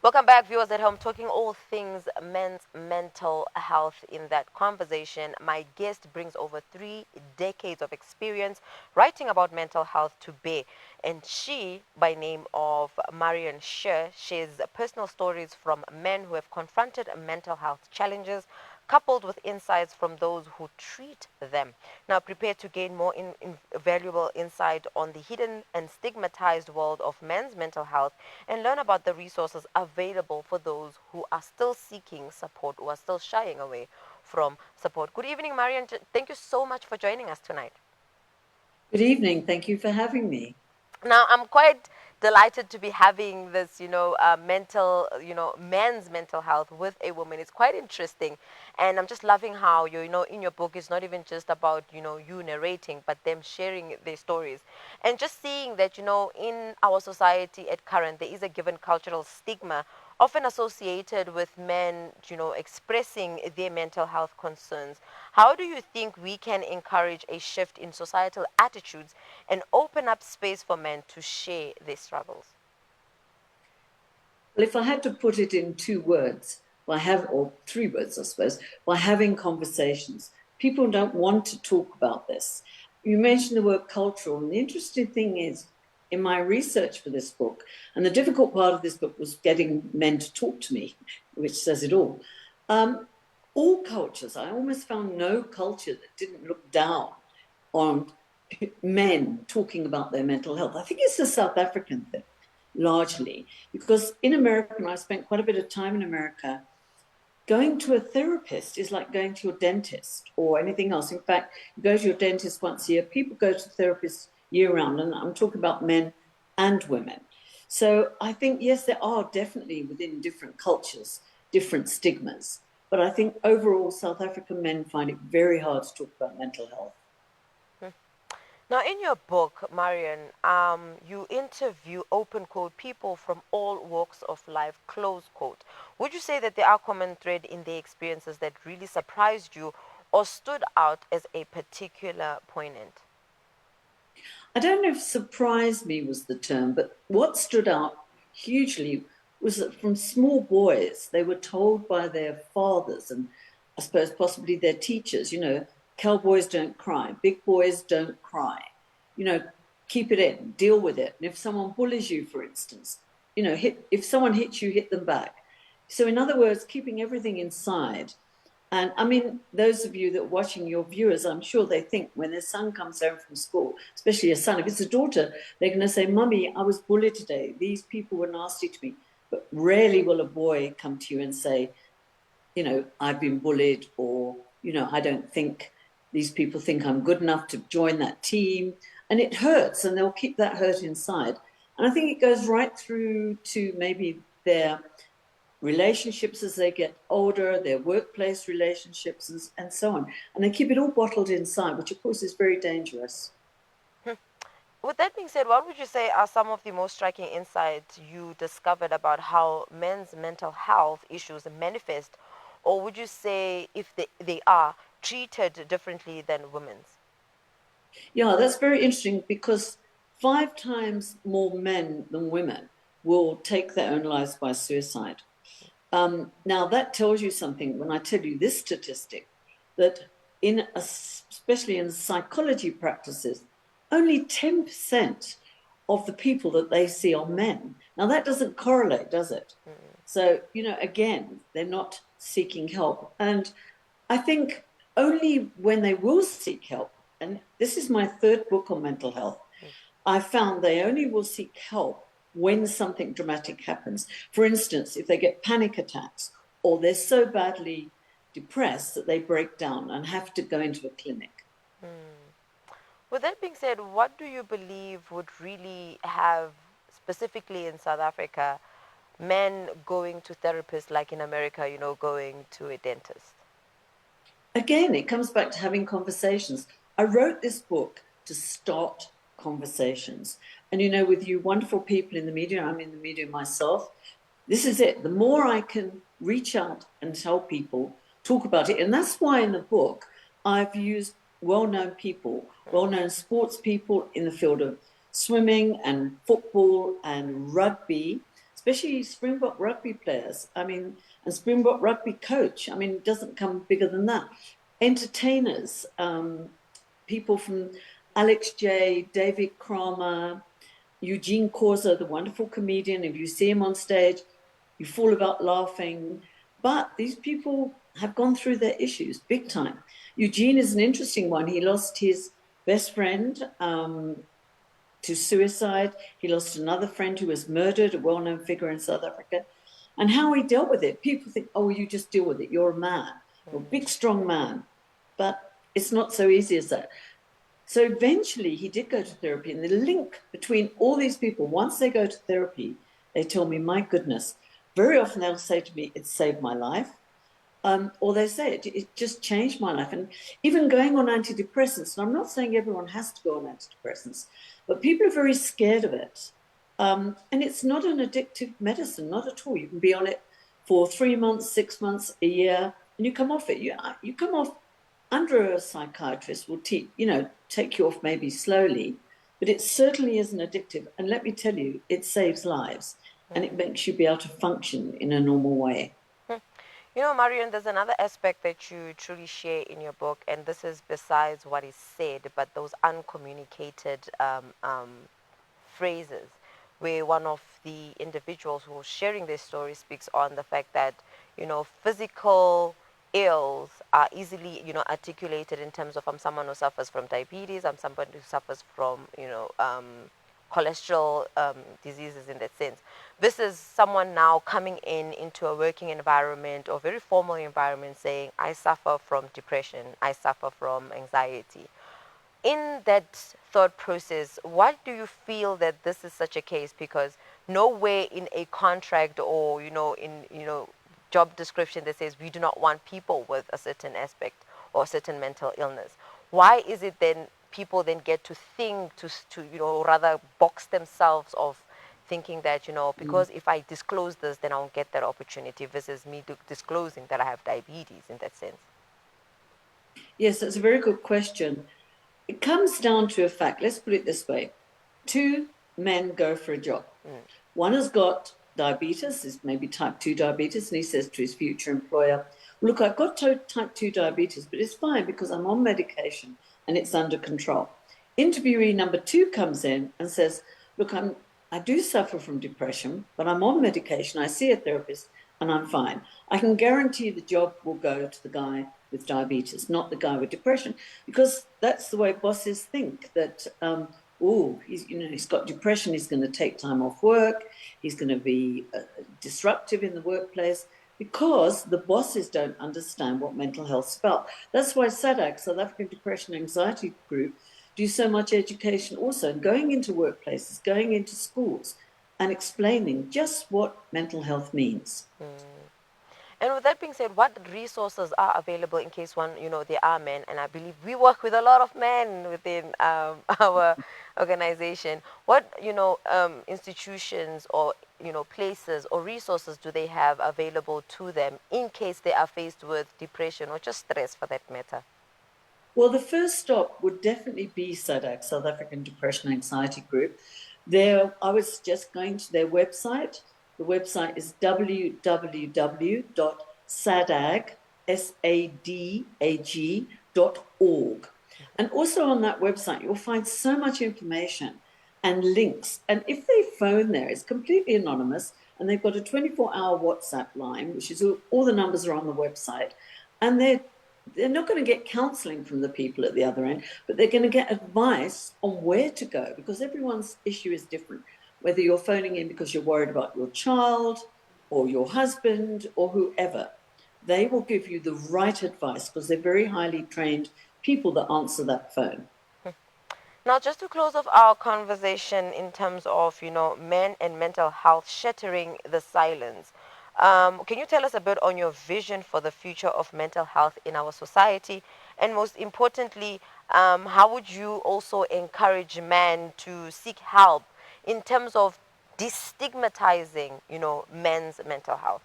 Welcome back, viewers at home, talking all things men's mental health. In that conversation, my guest brings over 3 decades of experience writing about mental health to bear. And she, by name of Marion Scher, shares personal stories from men who have confronted mental health challenges, coupled with insights from those who treat them. Now, prepare to gain more valuable insight on the hidden and stigmatized world of men's mental health and learn about the resources available for those who are still seeking support, who are still shying away from support. Good evening, Marion. Thank you so much for joining us tonight. Good evening. Thank you for having me. Now, I'm quite delighted to be having this, mental, men's mental health with a woman. It's quite interesting. And I'm just loving how, in your book, it's not even just about, you narrating, but them sharing their stories. And just seeing that, in our society at current, there is a given cultural stigma often associated with men, expressing their mental health concerns. How do you think we can encourage a shift in societal attitudes and open up space for men to share their struggles? Well, if I had to put it in 2 words, or 3 words, I suppose, by having conversations, people don't want to talk about this. You mentioned the word cultural, and the interesting thing is, in my research for this book, and the difficult part of this book was getting men to talk to me, which says it all. All cultures, I almost found no culture that didn't look down on men talking about their mental health. I think it's a South African thing, largely, because in America, and I spent quite a bit of time in America, going to a therapist is like going to your dentist or anything else. In fact, you go to your dentist once a year. People go to therapists year round, and I'm talking about men and women. So I think, yes, there are definitely within different cultures, different stigmas. But I think overall, South African men find it very hard to talk about mental health. Now, in your book, Marion, you interview, open quote, people from all walks of life, close quote. Would you say that there are common thread in the experiences that really surprised you or stood out as a particular poignant? I don't know if surprise me was the term, but what stood out hugely was that from small boys, they were told by their fathers and I suppose possibly their teachers, cowboys don't cry, big boys don't cry, you know, keep it in, deal with it. And if someone bullies you, for instance, if someone hits you, hit them back. So, in other words, keeping everything inside. And I mean, those of you that are watching, your viewers, I'm sure they think when their son comes home from school, especially a son, if it's a daughter, they're going to say, Mummy, I was bullied today. These people were nasty to me. But rarely will a boy come to you and say, I've been bullied, or, I don't think these people think I'm good enough to join that team. And it hurts, and they'll keep that hurt inside. And I think it goes right through to maybe their relationships as they get older, their workplace relationships, and so on. And they keep it all bottled inside, which of course is very dangerous. With that being said, what would you say are some of the most striking insights you discovered about how men's mental health issues manifest, or would you say if they are treated differently than women's? Yeah, that's very interesting because 5 times more men than women will take their own lives by suicide. Now, that tells you something when I tell you this statistic that, especially in psychology practices, only 10% of the people that they see are men. Now, that doesn't correlate, does it? So, again, they're not seeking help. And I think only when they will seek help, and this is my third book on mental health, I found they only will seek help when something dramatic happens. For instance, if they get panic attacks or they're so badly depressed that they break down and have to go into a clinic. With that being said, what do you believe would really have, specifically in South Africa, men going to therapists like in America, going to a dentist? Again, it comes back to having conversations. I wrote this book to start conversations. And, with you wonderful people in the media, I'm in the media myself, this is it. The more I can reach out and tell people, talk about it. And that's why in the book, I've used well-known people, well-known sports people in the field of swimming and football and rugby, especially Springbok rugby players. I mean, and Springbok rugby coach. I mean, it doesn't come bigger than that. Entertainers, people from Alex J, David Kramer, Eugene Corso, the wonderful comedian. If you see him on stage, you fall about laughing. But these people have gone through their issues big time. Eugene is an interesting one. He lost his best friend to suicide. He lost another friend who was murdered, a well known figure in South Africa. And how he dealt with it. People think, oh, you just deal with it. You're a man, you're a big, strong man. But it's not so easy as that. So eventually he did go to therapy. And the link between all these people, once they go to therapy, they tell me, my goodness, very often they'll say to me, it saved my life. Or they say it just changed my life. And even going on antidepressants, and I'm not saying everyone has to go on antidepressants, but people are very scared of it. And it's not an addictive medicine, not at all. You can be on it for 3 months, 6 months, a year, and you come off it. You come off under a psychiatrist will take you off maybe slowly, but it certainly isn't addictive. And let me tell you, it saves lives and it makes you be able to function in a normal way. You know, Marion, there's another aspect that you truly share in your book, and this is besides what is said, but those uncommunicated phrases, where one of the individuals who was sharing their story speaks on the fact that, physical ills are easily, articulated in terms of I'm someone who suffers from diabetes, I'm somebody who suffers from, cholesterol diseases in that sense. This is someone now coming into a working environment or very formal environment saying, I suffer from depression, I suffer from anxiety. In that thought process, why do you feel that this is such a case? Because nowhere in a contract or in job description that says we do not want people with a certain aspect or a certain mental illness. Why is it then people then get to think to rather box themselves of thinking that Mm. because if I disclose this then I'll get that opportunity versus me disclosing that I have diabetes in that sense. Yes, that's a very good question. It comes down to a fact. Let's put it this way: two men go for a job. Mm. One has got diabetes, is maybe type 2 diabetes, and he says to his future employer, look, I've got type 2 diabetes, but it's fine because I'm on medication and it's under control. Interviewee number two comes in and says, look, I do suffer from depression, but I'm on medication. I see a therapist and I'm fine. I can guarantee the job will go to the guy with diabetes, not the guy with depression, because that's the way bosses think that, oh, he's got depression. He's going to take time off work. He's going to be disruptive in the workplace because the bosses don't understand what mental health is about. That's why SADAG, South African Depression Anxiety Group, do so much education also, going into workplaces, going into schools, and explaining just what mental health means. Mm. And with that being said, what resources are available in case one, there are men, and I believe we work with a lot of men within our organization. What, institutions or, places or resources do they have available to them in case they are faced with depression or just stress for that matter? Well, the first stop would definitely be SADAG, South African Depression Anxiety Group. I was just going to their website. The website is www.sadag.org. And also on that website, you'll find so much information and links. And if they phone there, it's completely anonymous. And they've got a 24-hour WhatsApp line, which is all the numbers are on the website. And they're not going to get counseling from the people at the other end, but they're going to get advice on where to go because everyone's issue is different. Whether you're phoning in because you're worried about your child or your husband or whoever, they will give you the right advice because they're very highly trained people that answer that phone. Now, just to close off our conversation in terms of, men and mental health, shattering the silence, can you tell us a bit on your vision for the future of mental health in our society? And most importantly, how would you also encourage men to seek help in terms of destigmatizing, men's mental health?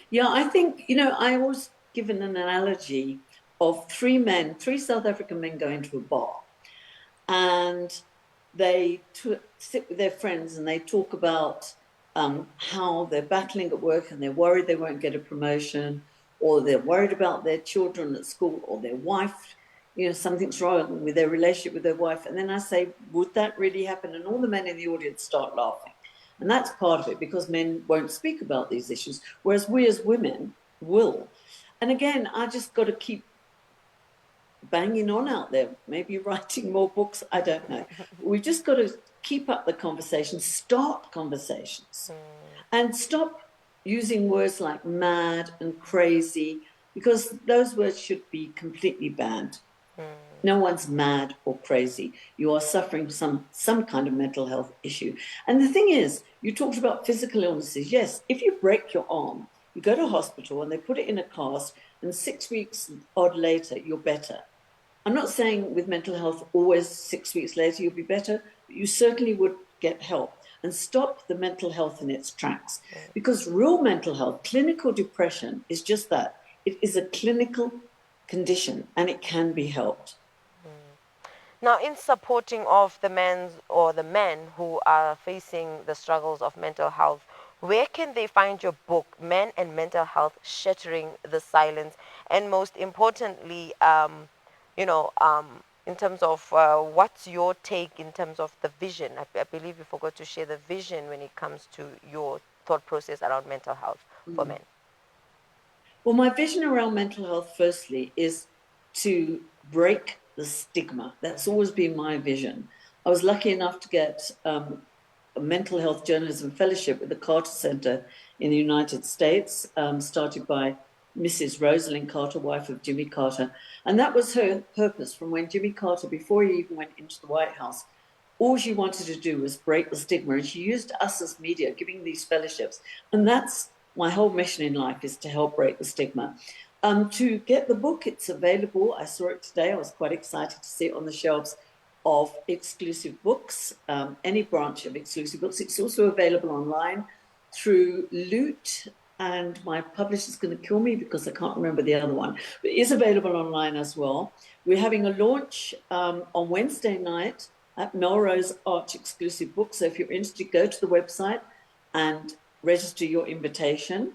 Yeah, I think, I always give an analogy of three South African men going to a bar and they sit with their friends and they talk about how they're battling at work and they're worried they won't get a promotion, or they're worried about their children at school, or their wife, something's wrong with their relationship with their wife. And then I say, would that really happen? And all the men in the audience start laughing. And that's part of it, because men won't speak about these issues, whereas we as women will. And again, I just got to keep banging on out there, maybe writing more books, I don't know. We just got to keep up the conversation, start conversations, and stop using words like mad and crazy, because those words should be completely banned. No one's mad or crazy. You are suffering some kind of mental health issue. And the thing is, you talked about physical illnesses. Yes, if you break your arm, you go to hospital and they put it in a cast, and 6 weeks odd later, you're better. I'm not saying with mental health, always 6 weeks later you'll be better, but you certainly would get help and stop the mental health in its tracks. Because real mental health, clinical depression, is just that. It is a clinical condition and it can be helped. Now, in supporting of the men who are facing the struggles of mental health, where can they find your book, Men and Mental Health, Shattering the Silence? And most importantly, in terms of what's your take in terms of the vision? I believe you forgot to share the vision when it comes to your thought process around mental health for men. Well, my vision around mental health, firstly, is to break the stigma. That's always been my vision. I was lucky enough to get a mental health journalism fellowship with the Carter Center in the United States, started by Mrs. Rosalind Carter, wife of Jimmy Carter. And that was her purpose from when Jimmy Carter, before he even went into the White House, all she wanted to do was break the stigma. And she used us as media, giving these fellowships. And that's my whole mission in life, is to help break the stigma. To get the book, it's available. I saw it today. I was quite excited to see it on the shelves of exclusive books, any branch of exclusive books. It's also available online through Loot, and my publisher's going to kill me because I can't remember the other one, but it is available online as well. We're having a launch on Wednesday night at Melrose Arch Exclusive Books. So if you're interested, go to the website and register your invitation.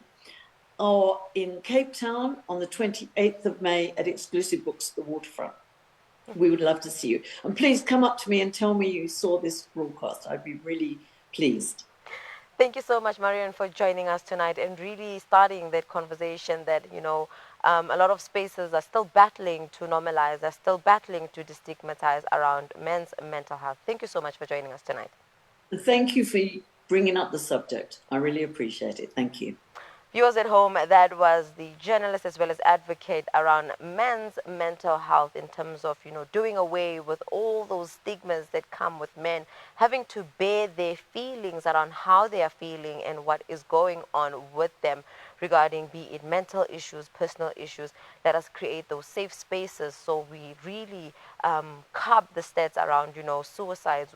Or in Cape Town on the 28th of May at Exclusive Books at the Waterfront. We would love to see you. And please come up to me and tell me you saw this broadcast. I'd be really pleased. Thank you so much, Marion, for joining us tonight and really starting that conversation that, a lot of spaces are still battling to normalize, are still battling to destigmatize around men's mental health. Thank you so much for joining us tonight. Thank you for bringing up the subject. I really appreciate it. Thank you. Viewers at home, that was the journalist as well as advocate around men's mental health in terms of, doing away with all those stigmas that come with men having to bear their feelings around how they are feeling and what is going on with them regarding, be it mental issues, personal issues. Let us create those safe spaces so we really curb the stats around, suicides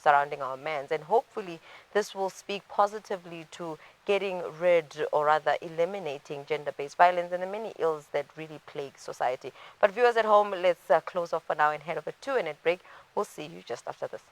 surrounding our men. And hopefully this will speak positively to getting rid, or rather eliminating, gender-based violence and the many ills that really plague society. But viewers at home, let's close off for now and head over to an ad break. We'll see you just after this.